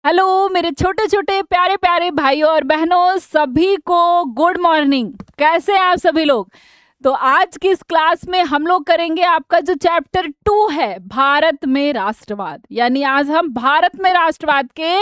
Hello मेरे छोटे छोटे प्यारे प्यारे भाइयों और बहनों, सभी को गुड मॉर्निंग। कैसे हैं आप सभी लोग? तो आज की इस क्लास में हम लोग करेंगे आपका जो चैप्टर 2 है, भारत में राष्ट्रवाद। यानी आज हम भारत में राष्ट्रवाद के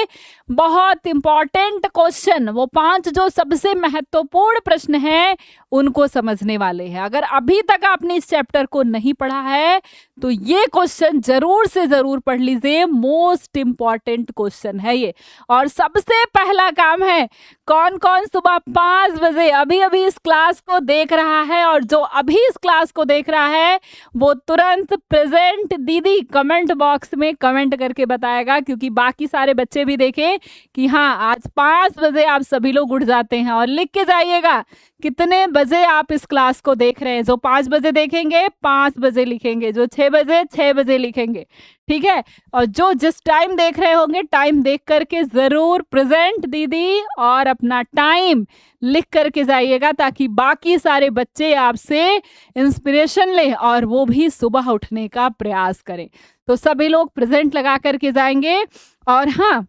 बहुत इंपॉर्टेंट क्वेश्चन, वो 5 जो सबसे महत्वपूर्ण प्रश्न हैं, उनको समझने वाले हैं। अगर अभी तक आपने इस चैप्टर को नहीं पढ़ा है तो ये क्वेश्चन जरूर से जरूर पढ़ लीजिए। मोस्ट इंपॉर्टेंट क्वेश्चन है ये। और सबसे पहला काम है, कौन कौन सुबह 5 बजे अभी अभी इस क्लास को देख रहा है और जो अभी इस क्लास को देख रहा है वो तुरंत प्रेजेंट दीदी कमेंट बॉक्स में कमेंट करके बताएगा, क्योंकि बाकी सारे बच्चे भी देखें कि हाँ आज 5 बजे आप सभी लोग उठ जाते हैं। और लिख के जाइएगा कितने बजे आप इस क्लास को देख रहे हैं। जो 5 बजे देखेंगे 5 बजे लिखेंगे, जो 6 बजे 6 बजे लिखेंगे, ठीक है। और जो जिस टाइम देख रहे होंगे टाइम देख करके जरूर प्रेजेंट दीदी और अपना टाइम लिख करके जाइएगा, ताकि बाकी सारे बच्चे आपसे इंस्पिरेशन लें और वो भी सुबह उठने का प्रयास करें। तो सभी लोग प्रेजेंट लगा करके जाएंगे। और हाँ,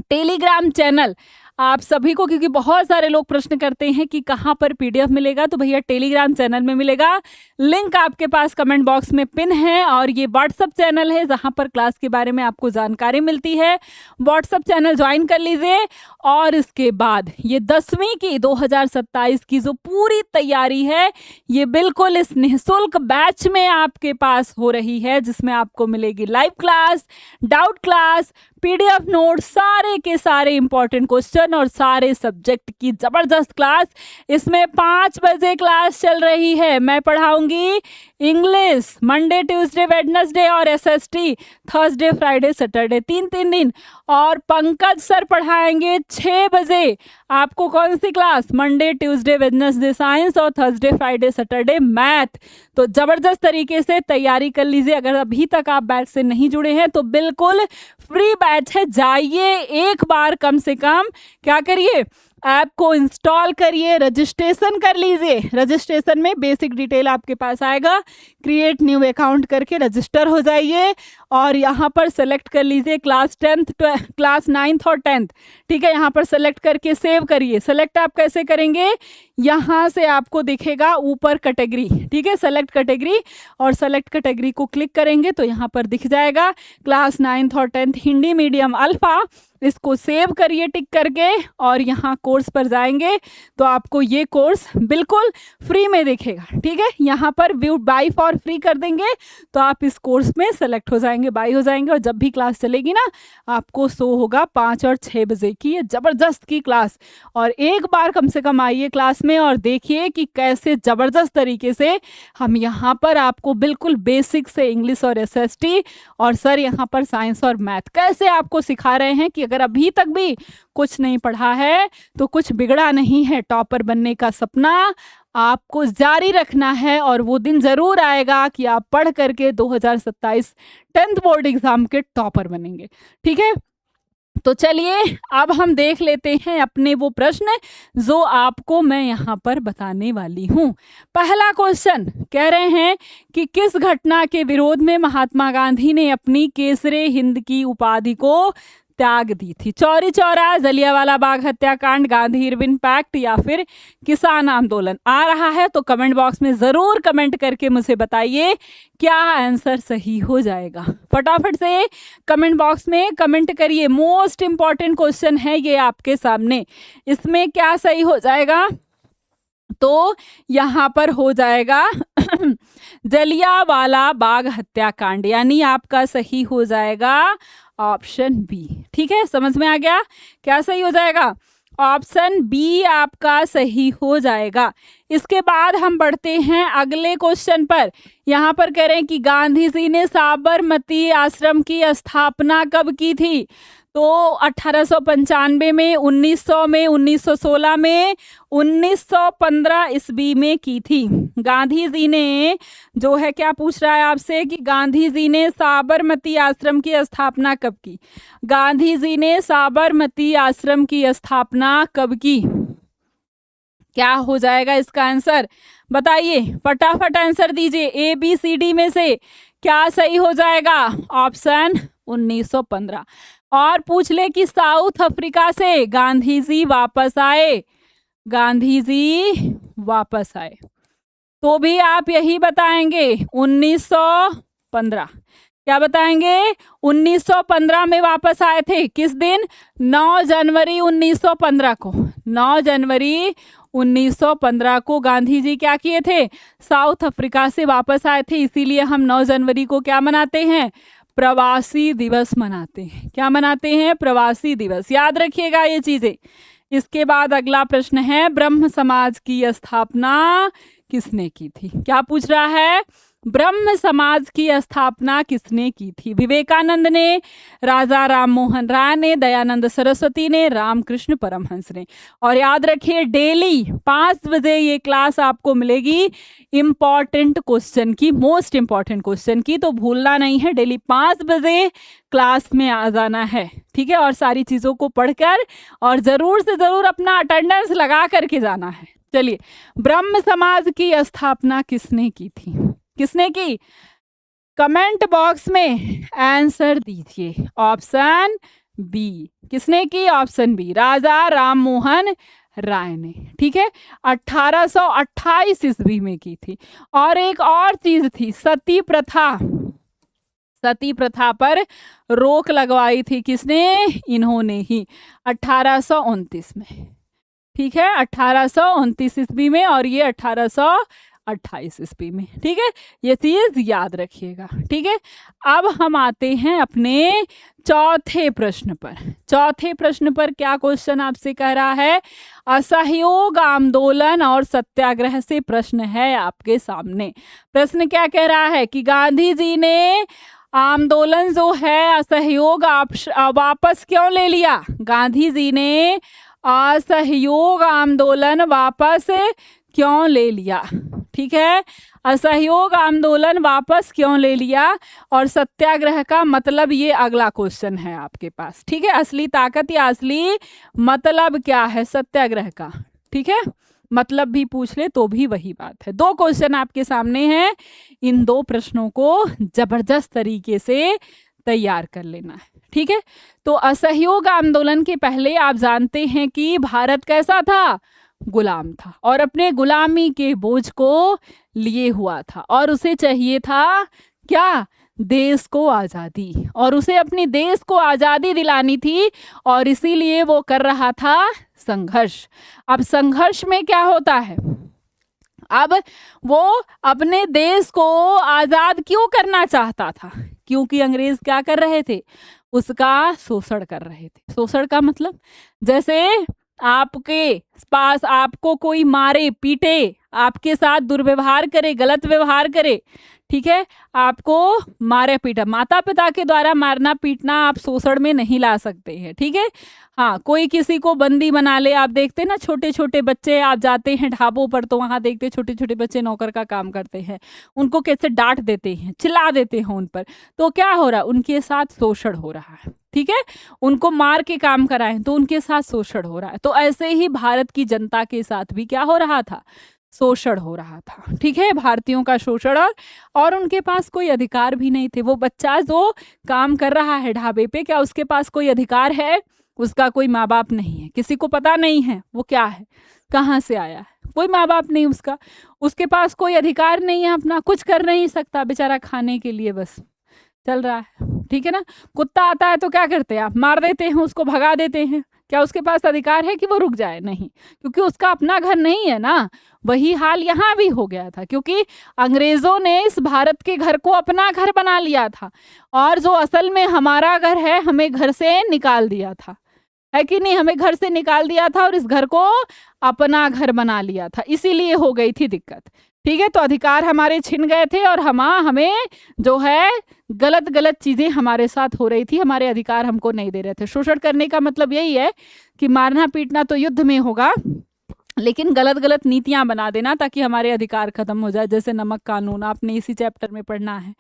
टेलीग्राम चैनल आप सभी को, क्योंकि बहुत सारे लोग प्रश्न करते हैं कि कहाँ पर पीडीएफ मिलेगा, तो भैया टेलीग्राम चैनल में मिलेगा। लिंक आपके पास कमेंट बॉक्स में पिन है। और ये व्हाट्सएप चैनल है जहाँ पर क्लास के बारे में आपको जानकारी मिलती है। व्हाट्सएप चैनल ज्वाइन कर लीजिए। और इसके बाद ये 10वीं की 2027 की जो पूरी तैयारी है, ये बिल्कुल इस निःशुल्क बैच में आपके पास हो रही है, जिसमें आपको मिलेगी live class, doubt class, PDF note, सारे के सारे इंपॉर्टेंट क्वेश्चन और सारे सब्जेक्ट की जबरदस्त क्लास। इसमें 5 बजे क्लास चल रही है। मैं पढ़ाऊंगी इंग्लिश मंडे ट्यूसडे वेडनेसडे और एसएसटी थर्सडे फ्राइडे सैटरडे, 3 दिन। और पंकज सर पढ़ाएंगे 6 बजे आपको कौन सी class? Monday Tuesday Wednesday science और थर्सडे फ्राइडे सैटरडे मैथ। तो जबरदस्त तरीके से तैयारी कर लीजिए। अगर अभी तक आप बैच से नहीं जुड़े हैं तो बिल्कुल फ्री बैच है, जाइए एक बार कम से कम क्या करिए, ऐप को इंस्टॉल करिए, रजिस्ट्रेशन कर लीजिए। रजिस्ट्रेशन में बेसिक डिटेल आपके पास आएगा, क्रिएट न्यू अकाउंट करके रजिस्टर हो जाइए। और यहाँ पर सेलेक्ट कर लीजिए क्लास 10th क्लास 9th और 10th, ठीक है। यहाँ पर सेलेक्ट करके सेव करिए। सेलेक्ट आप कैसे करेंगे, यहाँ से आपको दिखेगा ऊपर कैटेगरी, ठीक है। सेलेक्ट कैटेगरी, और सेलेक्ट कैटेगरी को क्लिक करेंगे तो यहाँ पर दिख जाएगा क्लास 9th और 10th हिंदी मीडियम अल्फा। इसको सेव करिए टिक करके और यहाँ कोर्स पर जाएंगे तो आपको ये कोर्स बिल्कुल फ्री में दिखेगा, ठीक है। यहाँ पर व्यू बाय फॉर फ्री कर देंगे तो आप इस कोर्स में सेलेक्ट हो जाएंगे, बाय हो जाएंगे। और जब भी क्लास चलेगी ना, आपको शो होगा 5 और 6 बजे की ये जबरदस्त की क्लास। और एक बार कम से कम आइए क्लास में और देखिए कि कैसे जबरदस्त तरीके से हम यहाँ पर आपको बिल्कुल बेसिक से इंग्लिश और एसएसटी और सर यहाँ पर साइंस और मैथ कैसे आपको सिखा रहे हैं कि अगर अभी तक भी कुछ नहीं पढ़ा है तो कुछ बिगड़ा नहीं है। टॉपर बनने का सपना आपको जारी रखना है और वो दिन जरूर आएगा कि आप पढ़ करके 2027 10th बोर्ड एग्जाम के टॉपर बनेंगे, ठीक है। तो चलिए अब हम देख लेते हैं अपने वो प्रश्न जो आपको मैं यहाँ पर बताने वाली हूँ। पहला क्वेश्चन कह रहे हैं कि किस घटना के विरोध में महात्मा गांधी ने अपनी केसरे हिंद की उपाधि को त्याग दी थी? चौरी चौरा, जलियांवाला बाग हत्याकांड, गांधी इरविन पैक्ट या फिर किसान आंदोलन? आ रहा है तो कमेंट बॉक्स में जरूर कमेंट करके मुझे बताइए क्या आंसर सही हो जाएगा। फटाफट से कमेंट बॉक्स में कमेंट करिए। मोस्ट इंपॉर्टेंट क्वेश्चन है ये आपके सामने। इसमें क्या सही हो जाएगा? तो यहाँ पर हो जाएगा जलियांवाला बाग हत्याकांड, यानी आपका सही हो जाएगा ऑप्शन बी, ठीक है। समझ में आ गया? क्या सही हो जाएगा? ऑप्शन बी आपका सही हो जाएगा। इसके बाद हम बढ़ते हैं अगले क्वेश्चन पर। यहाँ पर कह रहे हैं कि गांधी जी ने साबरमती आश्रम की स्थापना कब की थी? तो 1895 में, 1900 में, 1916 में, 1915 ईस्वी में की थी। गांधी जी ने जो है क्या पूछ रहा है आपसे कि गांधी जी ने साबरमती आश्रम की स्थापना कब की? गांधी जी ने साबरमती आश्रम की स्थापना कब की? क्या हो जाएगा इसका आंसर? बताइए, फटाफट आंसर दीजिए। ए बी सी डी में से क्या सही हो जाएगा? ऑप्शन 1915। और पूछ ले कि साउथ अफ्रीका से गांधी जी वापस आए, गांधी जी वापस आए, तो भी आप यही बताएंगे 1915। क्या बताएंगे? 1915 में वापस आए थे। किस दिन? 9 जनवरी 1915 को। 9 जनवरी 1915 को गांधी जी क्या किए थे? साउथ अफ्रीका से वापस आए थे। इसीलिए हम 9 जनवरी को क्या मनाते हैं? प्रवासी दिवस मनाते हैं। क्या मनाते हैं? प्रवासी दिवस। याद रखिएगा ये चीजें। इसके बाद अगला प्रश्न है, ब्रह्म समाज की स्थापना किसने की थी? क्या पूछ रहा है? ब्रह्म समाज की स्थापना किसने की थी? विवेकानंद ने, राजा राम मोहन राय ने, दयानंद सरस्वती ने, रामकृष्ण परमहंस ने। और याद रखिए डेली 5 बजे ये क्लास आपको मिलेगी इंपॉर्टेंट क्वेश्चन की, मोस्ट इंपॉर्टेंट क्वेश्चन की, तो भूलना नहीं है। डेली 5 बजे क्लास में आ जाना है, ठीक है? और सारी चीजों को पढ़कर और जरूर से जरूर अपना अटेंडेंस लगा करके जाना है। चलिए, ब्रह्म समाज की स्थापना किसने की थी? किसने की? कमेंट बॉक्स में आंसर दीजिए। Option B. किसने की? ऑप्शन बी, राजा राम मोहन राय ने। ठीक है, 1828 ईस्वी में की थी। और एक और चीज थी, सती प्रथा। सती प्रथा पर रोक लगवाई थी किसने? इन्होंने ही, 1829 में। ठीक है, 1829 ईस्वी में, और ये 1828 ईस्वी में। ठीक है, ये चीज याद रखिएगा। ठीक है, अब हम आते हैं अपने चौथे प्रश्न पर। चौथे प्रश्न पर क्या क्वेश्चन आपसे कह रहा है? असहयोग आंदोलन और सत्याग्रह से प्रश्न है आपके सामने। प्रश्न क्या कह रहा है कि गांधी जी ने आंदोलन जो है असहयोग वापस क्यों ले लिया? गांधी जी ने असहयोग आंदोलन वापस क्यों ले लिया? ठीक है, असहयोग आंदोलन वापस क्यों ले लिया? और सत्याग्रह का मतलब ये अगला क्वेश्चन है आपके पास। ठीक है, असली ताकत या असली मतलब क्या है सत्याग्रह का? ठीक है, मतलब भी पूछ ले तो भी वही बात है। 2 क्वेश्चन आपके सामने हैं, इन 2 प्रश्नों को जबरदस्त तरीके से तैयार कर लेना है। ठीक है, तो असहयोग आंदोलन के पहले आप जानते हैं कि भारत कैसा था? गुलाम था, और अपने गुलामी के बोझ को लिए हुआ था, और उसे चाहिए था क्या? देश को आजादी, और उसे अपनी देश को आजादी दिलानी थी, और इसीलिए वो कर रहा था संघर्ष। अब संघर्ष में क्या होता है? अब वो अपने देश को आजाद क्यों करना चाहता था? क्योंकि अंग्रेज क्या कर रहे थे? उसका शोषण कर रहे थे। शोषण का मतलब, जैसे आपके पास आपको कोई मारे पीटे, आपके साथ दुर्व्यवहार करे, गलत व्यवहार करे, ठीक है, आपको मारे पीटा, माता पिता के द्वारा मारना पीटना आप शोषण में नहीं ला सकते हैं। ठीक है, हाँ, कोई किसी को बंदी बना ले, आप देखते ना छोटे छोटे बच्चे, आप जाते हैं ढाबों पर तो वहां देखते छोटे छोटे बच्चे नौकर का काम करते हैं, उनको कैसे डांट देते हैं, चिल्ला देते हैं उन पर, तो क्या हो रहा है? उनके साथ शोषण हो रहा है। ठीक है, उनको मार के काम कराएं तो उनके साथ शोषण हो रहा है। तो ऐसे ही भारत की जनता के साथ भी क्या हो रहा था? शोषण हो रहा था। ठीक है, भारतीयों का शोषण, और उनके पास कोई अधिकार भी नहीं थे। वो बच्चा जो काम कर रहा है ढाबे पे, क्या उसके पास कोई अधिकार है? उसका कोई माँ बाप नहीं है, किसी को पता नहीं है वो क्या है, कहाँ से आया है, कोई माँ बाप नहीं उसका, उसके पास कोई अधिकार नहीं है, अपना कुछ कर नहीं सकता, बेचारा खाने के लिए बस चल रहा है। ठीक है ना, कुत्ता आता है तो क्या करते हैं आप? मार देते हैं, उसको भगा देते हैं। क्या उसके पास अधिकार है कि वो रुक जाए? नहीं, क्योंकि उसका अपना घर नहीं है ना। वही हाल यहाँ भी हो गया था, क्योंकि अंग्रेजों ने इस भारत के घर को अपना घर बना लिया था, और जो असल में हमारा घर है हमें घर से निकाल दिया था, है कि नहीं? हमें घर से निकाल दिया था और इस घर को अपना घर बना लिया था, इसीलिए हो गई थी दिक्कत। ठीक है, तो अधिकार हमारे छिन गए थे, और हमें जो है गलत गलत चीजें हमारे साथ हो रही थी, हमारे अधिकार हमको नहीं दे रहे थे। शोषण करने का मतलब यही है कि मारना पीटना तो युद्ध में होगा, लेकिन गलत गलत नीतियां बना देना ताकि हमारे अधिकार खत्म हो जाए, जैसे नमक कानून, आपने इसी चैप्टर में पढ़ना है।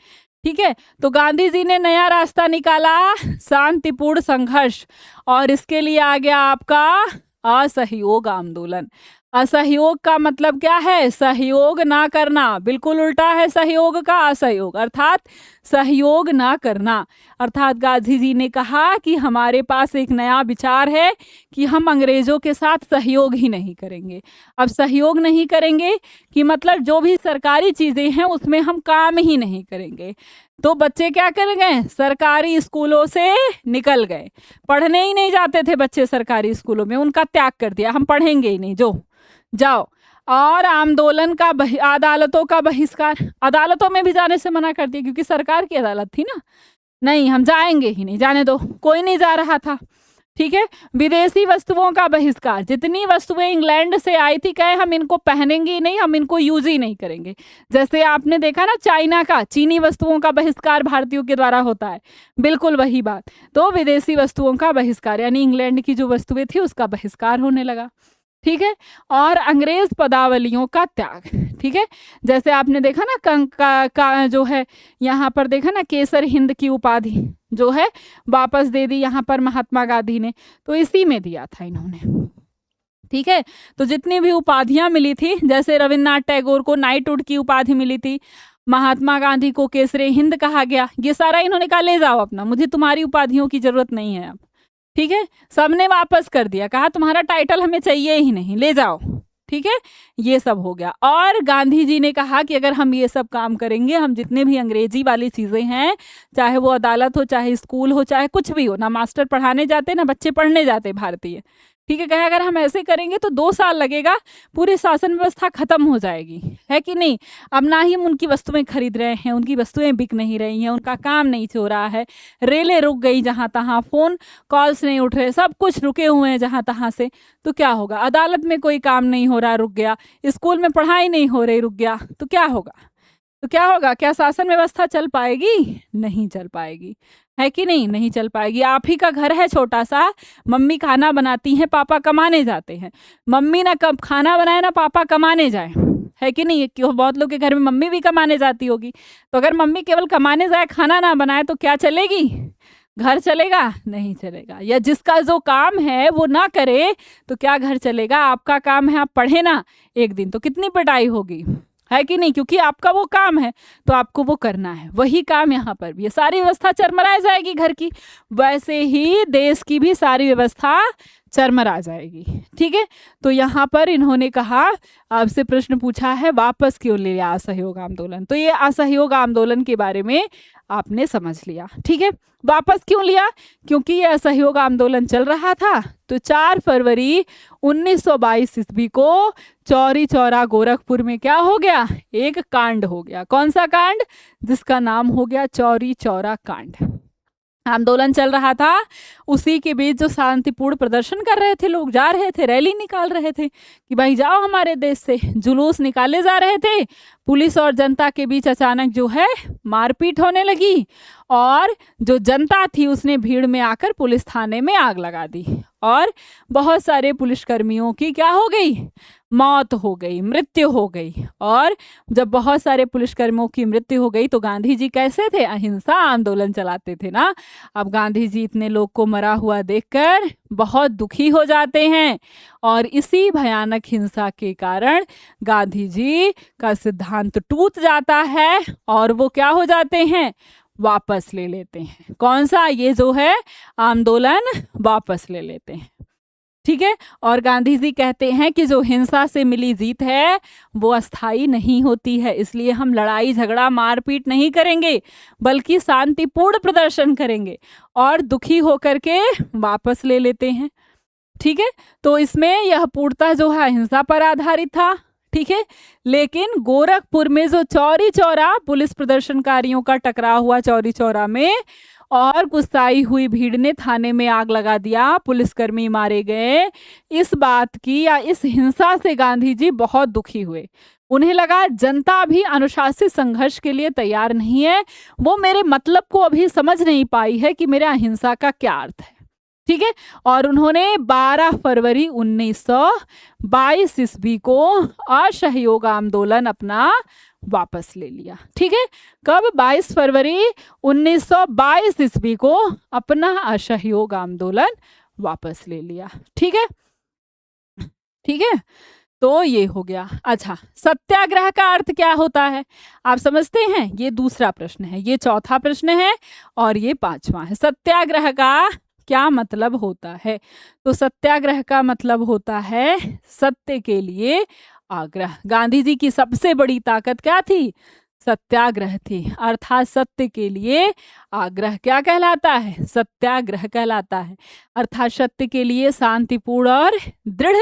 ठीक है, तो गांधी जी ने नया रास्ता निकाला, शांतिपूर्ण संघर्ष, और इसके लिए आ गया आपका असहयोग आंदोलन। असहयोग का मतलब क्या है? सहयोग ना करना। बिल्कुल उल्टा है सहयोग का, असहयोग, अर्थात सहयोग ना करना। अर्थात गांधी जी ने कहा कि हमारे पास एक नया विचार है कि हम अंग्रेजों के साथ सहयोग ही नहीं करेंगे। अब सहयोग नहीं करेंगे कि मतलब जो भी सरकारी चीजें हैं उसमें हम काम ही नहीं करेंगे। तो बच्चे क्या कर गए? सरकारी स्कूलों से निकल गए, पढ़ने ही नहीं जाते थे बच्चे सरकारी स्कूलों में, उनका त्याग कर दिया, हम पढ़ेंगे ही नहीं, जो जाओ। और आंदोलन का अदालतों का बहिष्कार, अदालतों में भी जाने से मना कर दिया क्योंकि सरकार की अदालत थी ना, नहीं हम जाएंगे ही नहीं, जाने दो, कोई नहीं जा रहा था। ठीक है। विदेशी वस्तुओं का बहिष्कार, जितनी वस्तुएं इंग्लैंड से आई थी कहे हम इनको पहनेंगे ही नहीं, हम इनको यूज ही नहीं करेंगे। जैसे आपने देखा ना चाइना का, चीनी वस्तुओं का बहिष्कार भारतीयों के द्वारा होता है, बिल्कुल वही बात। तो विदेशी वस्तुओं का बहिष्कार यानी इंग्लैंड की जो वस्तुएं थी उसका बहिष्कार होने लगा। ठीक है। और अंग्रेज पदावलियों का त्याग। ठीक है। जैसे आपने देखा ना का जो है यहाँ पर देखा ना, केसर हिंद की उपाधि जो है वापस दे दी यहाँ पर महात्मा गांधी ने, तो इसी में दिया था इन्होंने। ठीक है। तो जितनी भी उपाधियां मिली थी, जैसे रविन्द्रनाथ टैगोर को नाइटहुड की उपाधि मिली थी, महात्मा गांधी को केसरे हिंद कहा गया, ये सारा इन्होंने कहा ले जाओ अपना, मुझे तुम्हारी उपाधियों की जरूरत नहीं है अब। ठीक है। सबने वापस कर दिया, कहा तुम्हारा टाइटल हमें चाहिए ही नहीं, ले जाओ। ठीक है। ये सब हो गया। और गांधी जी ने कहा कि अगर हम ये सब काम करेंगे, हम जितने भी अंग्रेजी वाली चीजें हैं, चाहे वो अदालत हो, चाहे स्कूल हो, चाहे कुछ भी हो, ना मास्टर पढ़ाने जाते ना बच्चे पढ़ने जाते भारतीय। ठीक है। कहे अगर हम ऐसे करेंगे तो 2 साल लगेगा, पूरी शासन व्यवस्था खत्म हो जाएगी, है कि नहीं। अब ना ही हम उनकी वस्तुएं खरीद रहे हैं, उनकी वस्तुएं बिक नहीं रही हैं, उनका काम नहीं हो रहा है, रेलें रुक गई जहां तहां, फोन कॉल्स नहीं उठ रहे, सब कुछ रुके हुए हैं जहां तहां से। तो क्या होगा? अदालत में कोई काम नहीं हो रहा, रुक गया, स्कूल में पढ़ाई नहीं हो रही, रुक गया, तो क्या होगा? तो क्या होगा? क्या शासन व्यवस्था चल पाएगी? नहीं चल पाएगी, है कि नहीं, नहीं चल पाएगी। आप ही का घर है छोटा सा, मम्मी खाना बनाती हैं, पापा कमाने जाते हैं, मम्मी ना कब खाना बनाए ना पापा कमाने जाए, है कि नहीं। क्यों? बहुत लोग के घर में मम्मी भी कमाने जाती होगी, तो अगर मम्मी केवल कमाने जाए खाना ना बनाए तो क्या चलेगी? घर चलेगा? नहीं चलेगा। या जिसका जो काम है वो ना करे तो क्या घर चलेगा? आपका काम है, आप पढ़े ना एक दिन, तो कितनी पिटाई होगी, है कि नहीं, क्योंकि आपका वो काम है तो आपको वो करना है। वही काम यहाँ पर भी, ये सारी व्यवस्था चरमरा जाएगी घर की, वैसे ही देश की भी सारी व्यवस्था चरमरा जाएगी। ठीक है। तो यहाँ पर इन्होंने कहा, आपसे प्रश्न पूछा है वापस क्यों ले लिया असहयोग आंदोलन, तो ये असहयोग आंदोलन के बारे में आपने समझ लिया। ठीक है। वापस क्यों लिया? क्योंकि ये असहयोग आंदोलन चल रहा था। तो 4 फरवरी 1922 ईस्वी को चौरी चौरा गोरखपुर में क्या हो गया? एक कांड हो गया। कौन सा कांड? जिसका नाम हो गया चौरी चौरा कांड। आंदोलन चल रहा था, उसी के बीच जो शांतिपूर्ण प्रदर्शन कर रहे थे लोग, जा रहे थे, रैली निकाल रहे थे कि भाई जाओ हमारे देश से, जुलूस निकाले जा रहे थे, पुलिस और जनता के बीच अचानक जो है मारपीट होने लगी, और जो जनता थी उसने भीड़ में आकर पुलिस थाने में आग लगा दी, और बहुत सारे पुलिसकर्मियों की क्या हो गई? मौत हो गई, मृत्यु हो गई। और जब बहुत सारे पुलिसकर्मियों की मृत्यु हो गई तो गांधी जी कैसे थे? अहिंसा आंदोलन चलाते थे ना। अब गांधी जी इतने लोग को मरा हुआ देखकर बहुत दुखी हो जाते हैं, और इसी भयानक हिंसा के कारण गांधी जी का सिद्धांत टूट जाता है, और वो क्या हो जाते हैं? वापस ले लेते हैं। कौन सा? ये जो है आंदोलन वापस ले लेते हैं। ठीक है। और गांधी जी कहते हैं कि जो हिंसा से मिली जीत है वो अस्थाई नहीं होती है, इसलिए हम लड़ाई झगड़ा मारपीट नहीं करेंगे, बल्कि शांतिपूर्ण प्रदर्शन करेंगे, और दुखी होकर के वापस ले लेते हैं। ठीक है। तो इसमें यह पूर्णतः जो है हिंसा पर आधारित था। ठीक है। लेकिन गोरखपुर में जो चौरी चौरा पुलिस प्रदर्शनकारियों का टकराव हुआ चौरी चौरा में, और गुस्साई हुई भीड़ ने थाने में आग लगा दिया, पुलिसकर्मी मारे गए, इस बात की या इस हिंसा से गांधी जी बहुत दुखी हुए। उन्हें लगा जनता भी अनुशासित संघर्ष के लिए तैयार नहीं है, वो मेरे मतलब को अभी समझ नहीं पाई है कि मेरा अहिंसा का क्या अर्थ है। ठीक है। और उन्होंने 12 फरवरी 1922 ईस्वी को असहयोग आंदोलन अपना वापस ले लिया। ठीक है। कब? 22 फरवरी 1922 ईस्वी को अपना असहयोग आंदोलन वापस ले लिया। ठीक है। ठीक है। तो ये हो गया। अच्छा, सत्याग्रह का अर्थ क्या होता है आप समझते हैं? ये दूसरा प्रश्न है, ये चौथा प्रश्न है और ये पांचवा है। सत्याग्रह का क्या मतलब होता है? तो सत्याग्रह का मतलब होता है सत्य के लिए आग्रह। गांधी जी की सबसे बड़ी ताकत क्या थी? सत्याग्रह थी, अर्थात सत्य के लिए आग्रह क्या कहलाता है? सत्याग्रह कहलाता है। अर्थात सत्य के लिए शांतिपूर्ण और दृढ़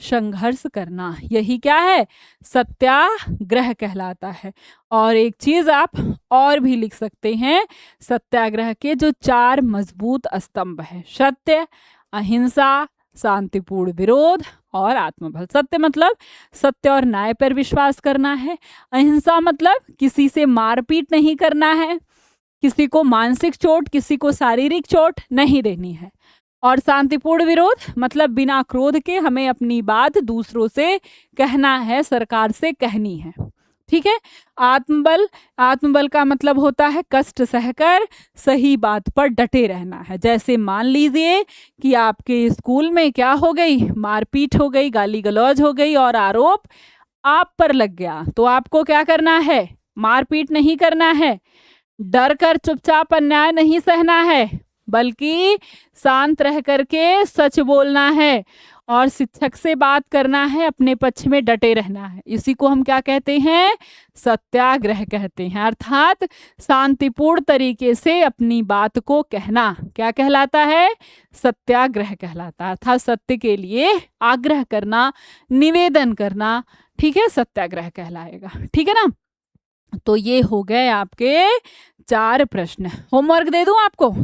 संघर्ष करना, यही क्या है? सत्याग्रह कहलाता है। और एक चीज आप और भी लिख सकते हैं, सत्याग्रह के जो 4 मजबूत स्तंभ है: सत्य, अहिंसा, शांतिपूर्ण विरोध और आत्मबल। सत्य मतलब सत्य और न्याय पर विश्वास करना है। अहिंसा मतलब किसी से मारपीट नहीं करना है, किसी को मानसिक चोट, किसी को शारीरिक चोट नहीं देनी है। और शांतिपूर्ण विरोध मतलब बिना क्रोध के हमें अपनी बात दूसरों से कहना है, सरकार से कहनी है। ठीक है। आत्मबल, आत्मबल का मतलब होता है कष्ट सहकर सही बात पर डटे रहना है। जैसे मान लीजिए कि आपके स्कूल में क्या हो गई, मारपीट हो गई, गाली गलौज हो गई और आरोप आप पर लग गया, तो आपको क्या करना है? मारपीट नहीं करना है, डर कर चुपचाप अन्याय नहीं सहना है, बल्कि शांत रह करके सच बोलना है और शिक्षक से बात करना है, अपने पक्ष में डटे रहना है। इसी को हम क्या कहते हैं? सत्याग्रह कहते हैं। अर्थात शांतिपूर्ण तरीके से अपनी बात को कहना क्या कहलाता है? सत्याग्रह कहलाता है। अर्थात सत्य के लिए आग्रह करना, निवेदन करना, ठीक है, सत्याग्रह कहलाएगा। ठीक है ना? तो ये हो गए आपके 4 प्रश्न। होमवर्क दे दूं आपको?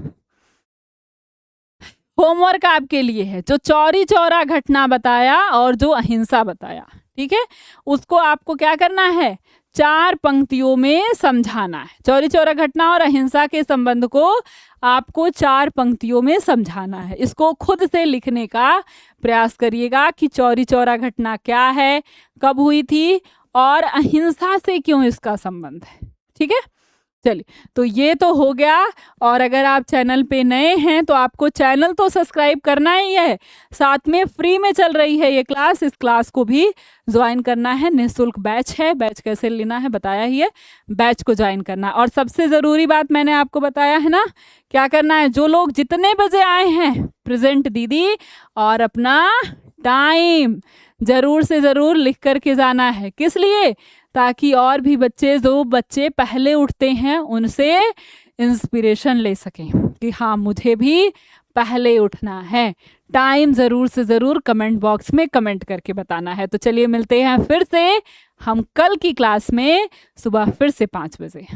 होमवर्क आपके लिए है, जो चौरी चौरा घटना बताया और जो अहिंसा बताया, ठीक है, उसको आपको क्या करना है? 4 पंक्तियों में समझाना है। चौरी चौरा घटना और अहिंसा के संबंध को आपको 4 पंक्तियों में समझाना है। इसको खुद से लिखने का प्रयास करिएगा कि चौरी चौरा घटना क्या है, कब हुई थी और अहिंसा से क्यों इसका संबंध है। ठीक है, चलिए, तो ये तो हो गया। और अगर आप चैनल पे नए हैं तो आपको चैनल तो सब्सक्राइब करना ही है, साथ में फ्री में चल रही है ये क्लास, इस क्लास को भी ज्वाइन करना है। निःशुल्क बैच है, बैच कैसे लेना है बताया ही है, बैच को ज्वाइन करना। और सबसे ज़रूरी बात मैंने आपको बताया है ना, क्या करना है? जो लोग जितने बजे आए हैं प्रेजेंट दीदी, और अपना टाइम ज़रूर से ज़रूर लिख करके जाना है। किस लिए? ताकि और भी बच्चे, जो बच्चे पहले उठते हैं, उनसे इंस्पिरेशन ले सकें कि हाँ मुझे भी पहले उठना है। टाइम ज़रूर से ज़रूर कमेंट बॉक्स में कमेंट करके बताना है। तो चलिए मिलते हैं फिर से हम कल की क्लास में सुबह फिर से 5 बजे।